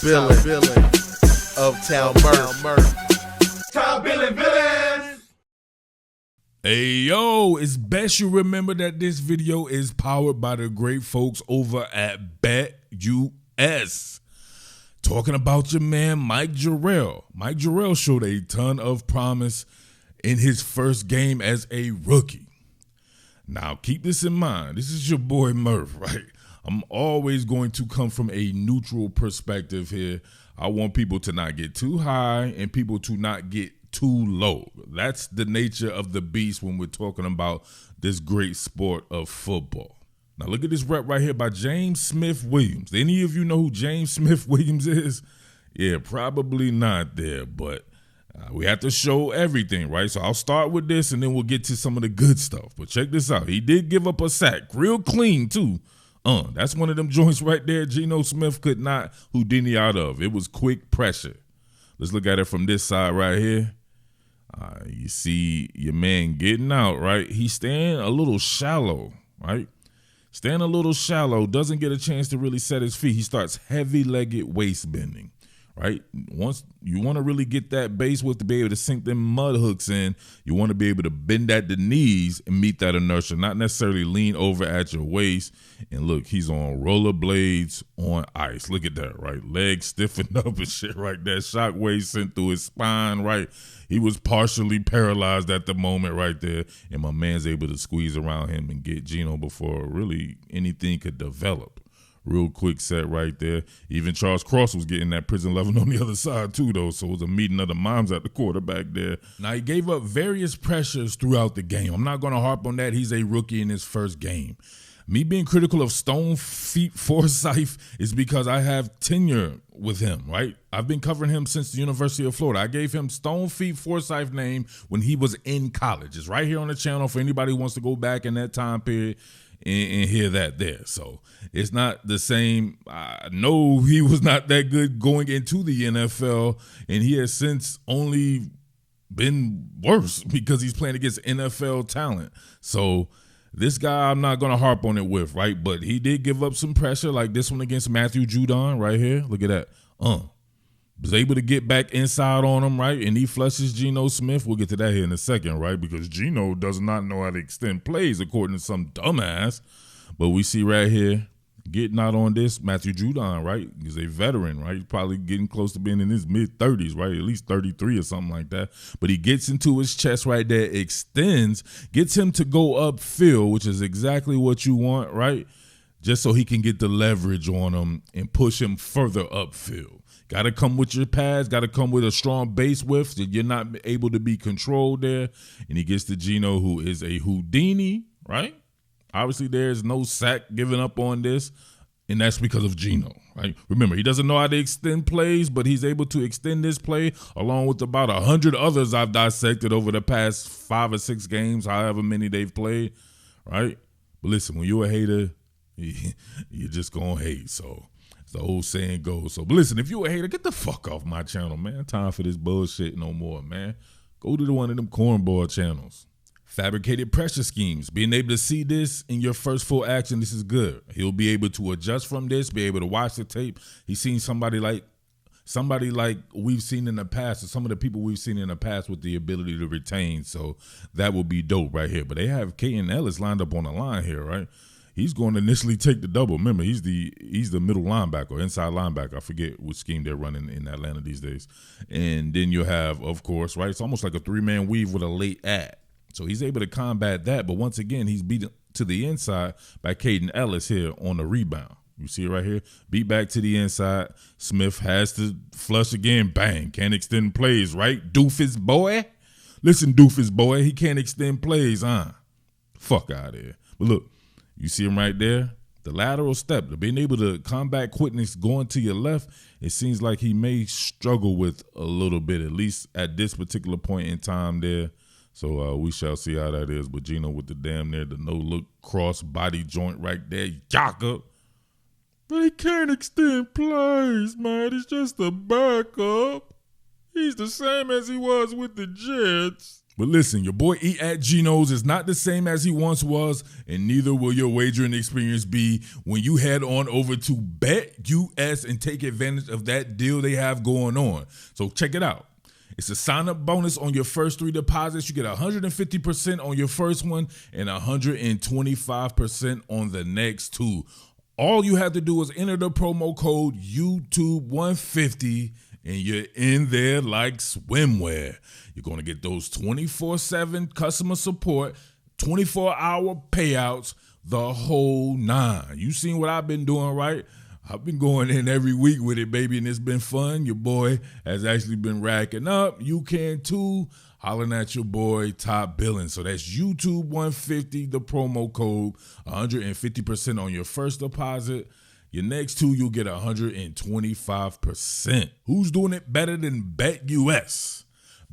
Billin of Town Murph. Top Billin villains. Hey yo, it's best you remember that this video is powered by the great folks over at BetUS. Talking about your man Mike Jerrell. Mike Jerrell showed a ton of promise in his first game as a rookie. Now keep this in mind. This is your boy Murph, right? I'm always going to come from a neutral perspective here. I want people to not get too high and people to not get too low. That's the nature of the beast when we're talking about this great sport of football. Now look at this rep right here by James Smith-Williams. Any of you know who James Smith-Williams is? Yeah, probably not there, but we have to show everything, right? So I'll start with this and then we'll get to some of the good stuff. But check this out. He did give up a sack, real clean too. That's one of them joints right there Geno Smith could not Houdini out of. It was quick pressure. Let's look at it from this side right here. You see your man getting out, right? He's staying a little shallow, right? Staying a little shallow, doesn't get a chance to really set his feet. He starts heavy-legged waist bending, right? Once you want to really get that base width to be able to sink them mud hooks in, you want to be able to bend at the knees and meet that inertia, not necessarily lean over at your waist. And look, he's on rollerblades on ice. Look at that, right? Legs stiffened up and shit right there. Shockwave sent through his spine, right? He was partially paralyzed at the moment right there. And my man's able to squeeze around him and get Geno before really anything could develop. Real quick set right there. Even Charles Cross was getting that prison level on the other side too, though. So it was a meeting of the moms at the quarterback there. Now, he gave up various pressures throughout the game. I'm not going to harp on that. He's a rookie in his first game. Me being critical of Stone Feet Forsythe is because I have tenure with him, right? I've been covering him since the University of Florida. I gave him Stone Feet Forsythe name when he was in college. It's right here on the channel for anybody who wants to go back in that time period and hear that there. So it's not the same. I know he was not that good going into the NFL, and he has since only been worse because he's playing against NFL talent. So this guy I'm not going to harp on it with, right? But he did give up some pressure like this one against Matthew Judon right here. Look at that. Was able to get back inside on him, right? And he flushes Geno Smith. We'll get to that here in a second, right? Because Geno does not know how to extend plays according to some dumbass. But we see right here, getting out on this, Matthew Judon, right? He's a veteran, right? He's probably getting close to being in his mid-30s, right? At least 33 or something like that. But he gets into his chest right there, extends, gets him to go upfield, which is exactly what you want, right? Just so he can get the leverage on him and push him further upfield. Got to come with your pads, got to come with a strong base width that you're not able to be controlled there. And he gets to Geno, who is a Houdini, right? Obviously, there's no sack given up on this, and that's because of Geno, right? Remember, he doesn't know how to extend plays, but he's able to extend this play along with about 100 others I've dissected over the past 5 or 6 games, however many they've played, right? But listen, when you're a hater, you're just going to hate, so the old saying goes. So, but listen, if you a hater, get the fuck off my channel, man. Time for this bullshit no more, man. Go to one of them cornball channels. Fabricated pressure schemes. Being able to see this in your first full action, this is good. He'll be able to adjust from this, be able to watch the tape. He's seen somebody like we've seen in the past, or some of the people we've seen in the past with the ability to retain. So that will be dope right here. But they have Caden Ellis lined up on the line here, right? He's going to initially take the double. Remember, he's the middle linebacker, inside linebacker. I forget which scheme they're running in Atlanta these days. And then you have, of course, right, it's almost like a 3-man weave with a late ad. So he's able to combat that. But once again, he's beat to the inside by Caden Ellis here on the rebound. You see it right here? Beat back to the inside. Smith has to flush again. Bang. Can't extend plays, right? Doofus boy. Listen, Doofus boy, he can't extend plays, Fuck out of here. But look. You see him right there? The lateral step, being able to combat quickness going to your left, it seems like he may struggle with a little bit, at least at this particular point in time there. So we shall see how that is. But Geno with the damn near the no-look cross body joint right there. Yaka. But he can't extend plays, man. He's just a backup. He's the same as he was with the Jets. But listen, your boy Eat at Geno's is not the same as he once was, and neither will your wagering experience be when you head on over to BetUS and take advantage of that deal they have going on. So check it out. It's a sign-up bonus on your first 3 deposits. You get 150% on your first one and 125% on the next 2. All you have to do is enter the promo code YouTube150 and you're in there like swimwear. You're going to get those 24/7 customer support, 24-hour payouts, the whole 9. You seen what I've been doing, right? I've been going in every week with it, baby, and it's been fun. Your boy has actually been racking up. You can too. Hollering at your boy, Top Billin. So that's YouTube 150, the promo code, 150% on your first deposit. Your next 2, you'll get 125%. Who's doing it better than BetUS?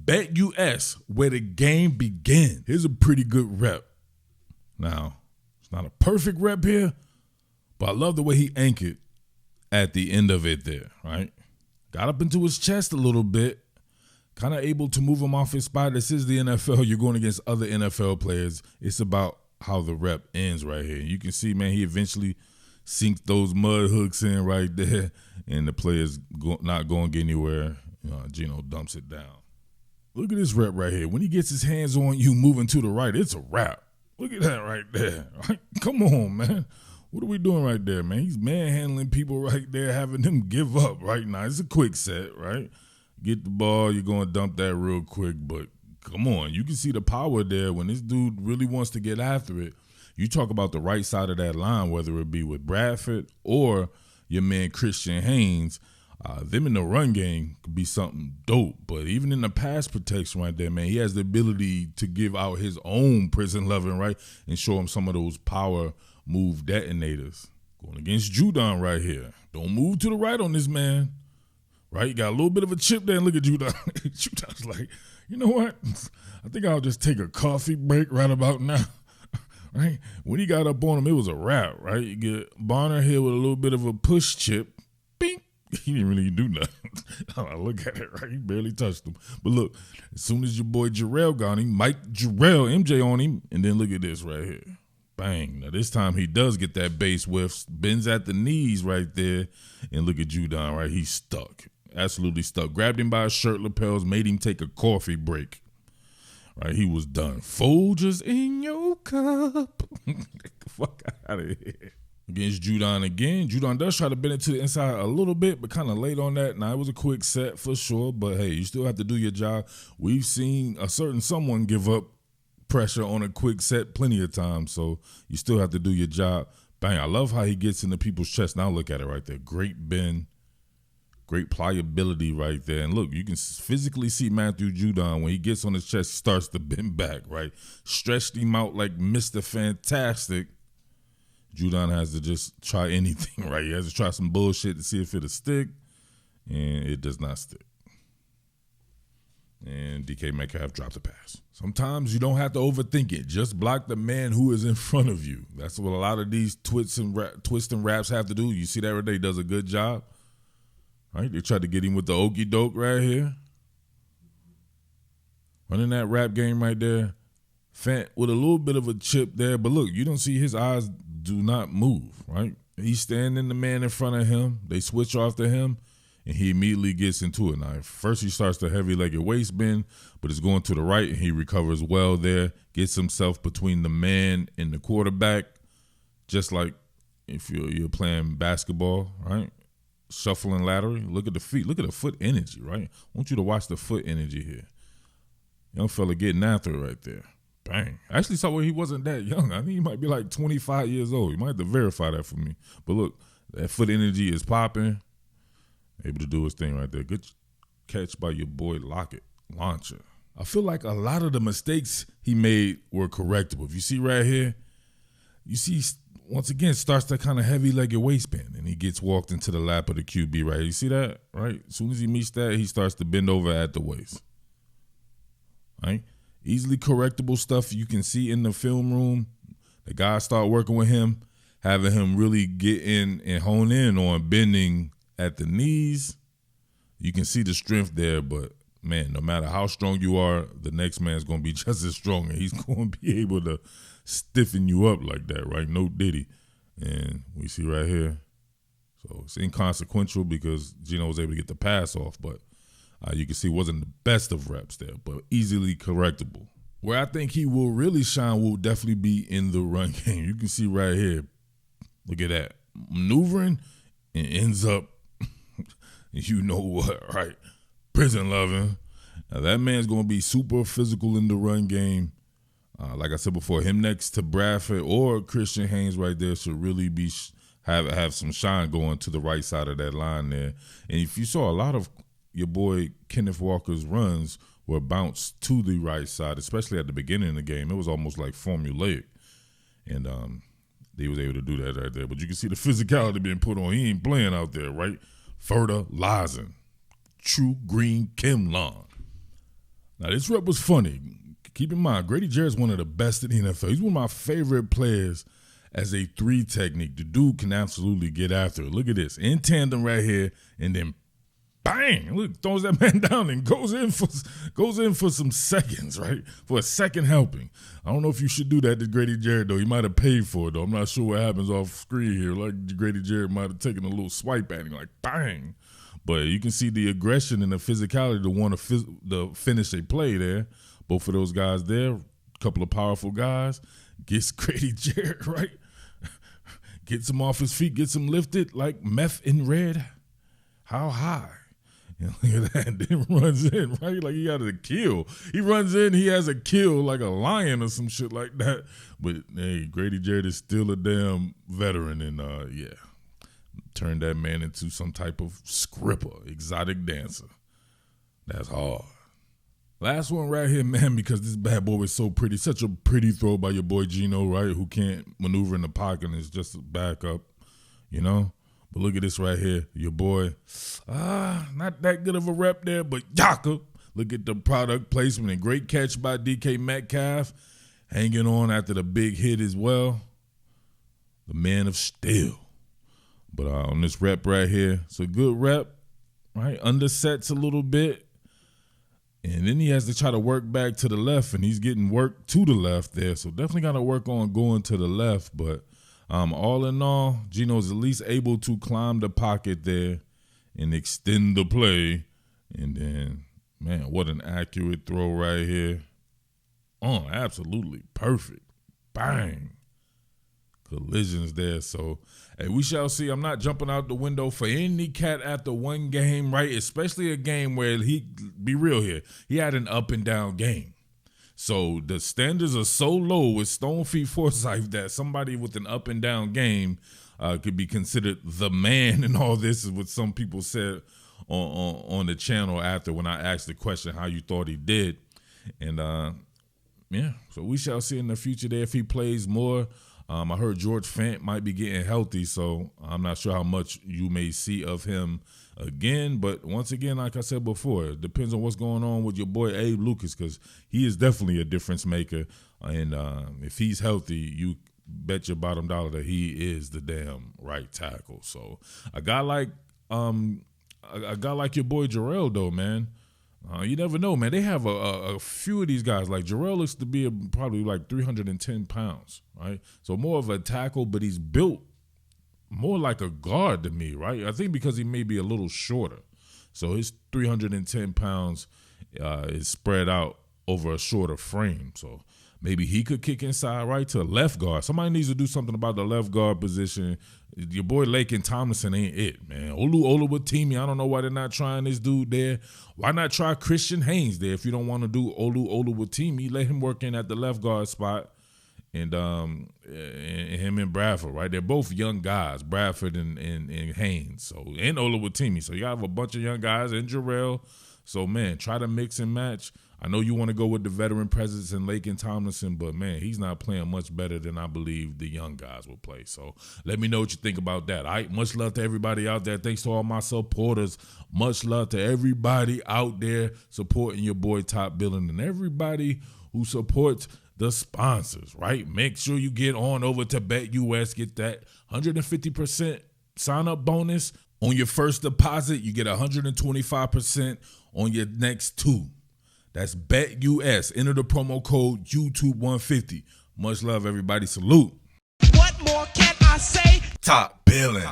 BetUS, where the game begins. Here's a pretty good rep. Now, it's not a perfect rep here, but I love the way he anchored at the end of it there, right? Got up into his chest a little bit, kind of able to move him off his spot. This is the NFL. You're going against other NFL players. It's about how the rep ends right here. You can see, man, he eventually sinks those mud hooks in right there, and the player's not going to get anywhere. Geno dumps it down. Look at this rep right here. When he gets his hands on you moving to the right, it's a wrap. Look at that right there. Right? Come on, man. What are we doing right there, man? He's manhandling people right there, having them give up right now. It's a quick set, right? Get the ball, you're going to dump that real quick, but come on. You can see the power there when this dude really wants to get after it. You talk about the right side of that line, whether it be with Bradford or your man Christian Haynes, them in the run game could be something dope. But even in the pass protection right there, man, he has the ability to give out his own prison loving, right, and show him some of those power move detonators. Going against Judon right here. Don't move to the right on this man. Right? You got a little bit of a chip there, and look at Judon. Judon's like, you know what? I think I'll just take a coffee break right about now. Right? When he got up on him, it was a wrap, right? You get Bonner here with a little bit of a push chip. Bing! He didn't really do nothing. I look at it, right? He barely touched him. But look, as soon as your boy Jerrell got him, Mike Jerrell, MJ on him, and then look at this right here. Bang. Now this time he does get that base whiff, bends at the knees right there, and look at Judon, right? He's stuck. Absolutely stuck. Grabbed him by his shirt lapels, made him take a coffee break. Right, he was done. Folgers in your cup. Get the fuck out of here. Against Judon again. Judon does try to bend it to the inside a little bit, but kind of late on that. Now, it was a quick set for sure, but hey, you still have to do your job. We've seen a certain someone give up pressure on a quick set plenty of times, so you still have to do your job. Bang, I love how he gets into people's chest. Now look at it right there. Great bend. Great pliability right there. And look, you can physically see Matthew Judon. When he gets on his chest, he starts to bend back, right? Stretched him out like Mr. Fantastic. Judon has to just try anything, right? He has to try some bullshit to see if it'll stick, and it does not stick. And DK Metcalf dropped the pass. Sometimes you don't have to overthink it. Just block the man who is in front of you. That's what a lot of these twists and wraps have to do. You see that right there? He does a good job. Right, they tried to get him with the okie doke right here. Running that rap game right there. Fant with a little bit of a chip there. But look, you don't see his eyes do not move, right? He's standing the man in front of him. They switch off to him, and he immediately gets into it. Now, first he starts the heavy-legged waist bend, but it's going to the right, and he recovers well there. Gets himself between the man and the quarterback, just like if you're playing basketball, right? Shuffling laterally. Look at the feet. Look at the foot energy, right? I want you to watch the foot energy here. Young fella getting after it right there. Bang. I actually saw where he wasn't that young. I think he might be like 25 years old. You might have to verify that for me. But look, that foot energy is popping. Able to do his thing right there. Good catch by your boy Lockett. Launcher. I feel like a lot of the mistakes he made were correctable. If you see right here, you see once again, starts that kind of heavy-legged waistband, and he gets walked into the lap of the QB, right? You see that, right? As soon as he meets that, he starts to bend over at the waist, right? Easily correctable stuff you can see in the film room. The guys start working with him, having him really get in and hone in on bending at the knees. You can see the strength there, but, man, no matter how strong you are, the next man's going to be just as strong, and he's going to be able to stiffen you up like that, right? No Diddy. And we see right here. So it's inconsequential because Gino was able to get the pass off, but you can see it wasn't the best of reps there, but easily correctable. Where I think he will really shine will definitely be in the run game. You can see right here, look at that. Maneuvering and ends up, you know what, right? Prison loving. Now that man's going to be super physical in the run game. Like I said before, him next to Bradford or Christian Haynes right there should really be have some shine going to the right side of that line there. And if you saw a lot of your boy Kenneth Walker's runs were bounced to the right side, especially at the beginning of the game. It was almost like formulaic. And he was able to do that right there. But you can see the physicality being put on. He ain't playing out there, right? Fertilizing. True Green Kim Long. Now, this rep was funny. Keep in mind, Grady Jarrett's one of the best in the NFL. He's one of my favorite players as a 3 technique. The dude can absolutely get after it. Look at this. In tandem right here, and then bang, look, throws that man down and goes in for some seconds, right? For a second helping. I don't know if you should do that to Grady Jarrett, though. He might have paid for it, though. I'm not sure what happens off screen here. Like Grady Jarrett might have taken a little swipe at him, like bang. But you can see the aggression and the physicality to want to finish a play there. Both of those guys there, a couple of powerful guys, gets Grady Jarrett, right? Gets him off his feet, gets him lifted like meth in red. How high? And look at that, and then runs in, right? Like he got a kill. He runs in, he has a kill like a lion or some shit like that. But, hey, Grady Jarrett is still a damn veteran, and, yeah, turned that man into some type of scripper, exotic dancer. That's hard. Last one right here, man, because this bad boy is so pretty. Such a pretty throw by your boy Gino, right, who can't maneuver in the pocket and is just a backup, you know? But look at this right here. Your boy, not that good of a rep there, but Yaka. Look at the product placement and great catch by DK Metcalf. Hanging on after the big hit as well. The man of steel. But on this rep right here, it's a good rep, right? Undersets a little bit. And then he has to try to work back to the left, and he's getting work to the left there. So definitely got to work on going to the left. But all in all, Gino's at least able to climb the pocket there and extend the play. And then, man, what an accurate throw right here. Oh, absolutely perfect. Bang. Collisions there. So, hey, we shall see. I'm not jumping out the window for any cat after one game, right? Especially a game where be real here, he had an up and down game. So the standards are so low with Stone Feet Forsyth that somebody with an up and down game could be considered the man and all this, is what some people said on the channel after when I asked the question how you thought he did. And, yeah, so we shall see in the future there if he plays more. I heard George Fant might be getting healthy, so I'm not sure how much you may see of him again. But once again, like I said before, it depends on what's going on with your boy Abe Lucas, because he is definitely a difference maker. And if he's healthy, you bet your bottom dollar that he is the damn right tackle. So a guy like your boy Jerrell, though, man. You never know, man. They have a few of these guys. Like Jerrell looks to be probably like 310 pounds, right? So more of a tackle, but he's built more like a guard to me, right? I think because he may be a little shorter. So his 310 pounds is spread out over a shorter frame. So maybe he could kick inside right to left guard. Somebody needs to do something about the left guard position. Your boy Lakin Tomlinson ain't it, man. Oluwatimi, I don't know why they're not trying this dude there. Why not try Christian Haynes there if you don't want to do Oluwatimi? Let him work in at the left guard spot, and him and Bradford, right? They're both young guys, Bradford and Haynes, so and Oluwatimi. So you have a bunch of young guys and Jerrell. So, man, try to mix and match. I know you want to go with the veteran presence in Lakin Tomlinson, but, man, he's not playing much better than I believe the young guys will play. So let me know what you think about that. All right, much love to everybody out there. Thanks to all my supporters. Much love to everybody out there supporting your boy Top Billin, and everybody who supports the sponsors, right? Make sure you get on over to BetUS, get that 150% sign-up bonus On your first deposit, you get 125% on your next two. That's BetUS. Enter the promo code YouTube150. Much love, everybody. Salute. What more can I say? Top Billin.